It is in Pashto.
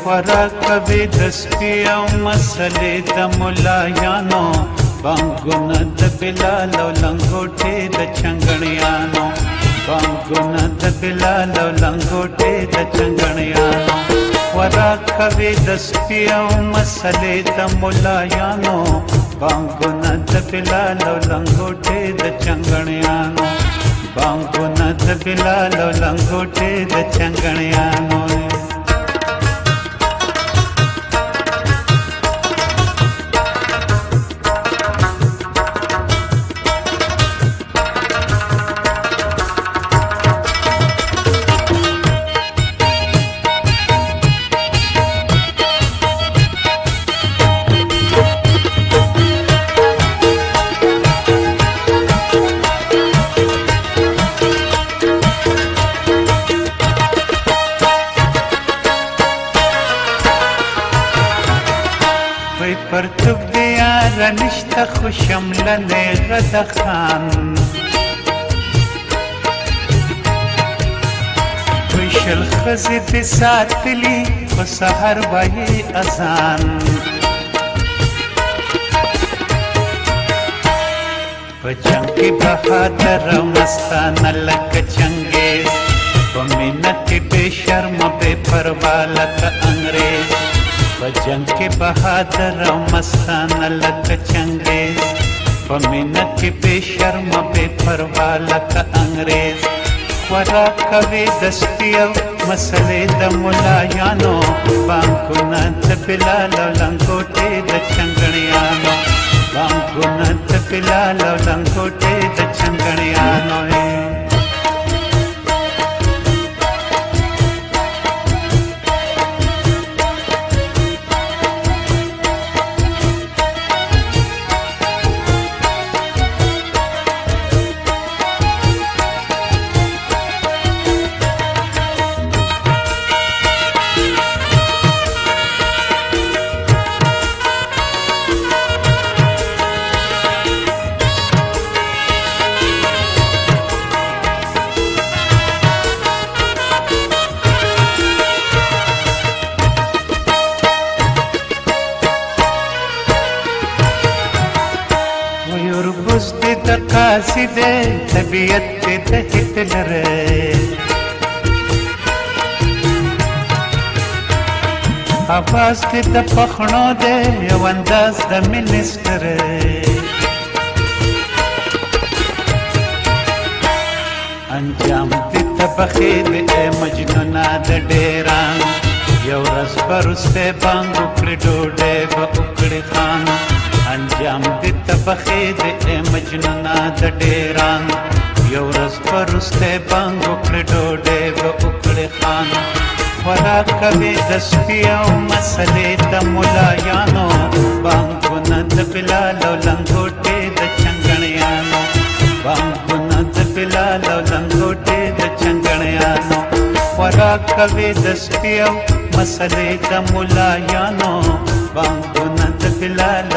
خوراک کوي د سپي او مسلې د ملایانو، بانګونه د بلال او لنګوټې د چنګڼیانو، بانګونه د بلال او لنګوټې د چنګڼیانو. خوراک کوي د سپي او مسلې د ملایانو، بانګونه د بلال او لنګوټې د چنګڼیانو، بانګونه د بلال او لنګوټې د چنګڼیانو. پرتوب دی یاره نشته خو شمله نیغه د خان، وی شل ښځې دې ساتلي په سحر وایي اذان. په جنګ کې بهادر او مستانه لکه چنګیز، په مینه کې بې شرمه بې پروا لکه انګریز. په جنګ کې بهادر او مستانه لکه چنګیز، په مینه کې بې شرمه بې پروا لکه انګریز. خوراک کوي د سپي او مسلې د ملایانو، بانګونه د بلال او لنګوټې د چنګڼیانو، بانګونه د بلال او لنګوټې د چنګڼیانو. وربوز دې د قاضي دی، طبیعت دې د هټلر، آواز دې د پخڼو دی، یو انداز د منسټر. انجام دې ته بخې دی ای مجنونه د ډیران، یو ورځ به وروستی بانګ وکړې ډوډۍ به وکړې خان. انجام دې ته بخې دی ای مجنونه د ډیران، یو ورځ به وروستی بانګ وکړې ډوډۍ به وکړې خان. خوراک کوي د سپي او مسلې د ملایانو، بانګونه د بلال او لنګوټې د چنګڼیانو، بانګونه د بلال او لنګوټې د چنګڼیانو. خوراک کوي د سپي او مسلې د ملایانو، بانګونه د بلال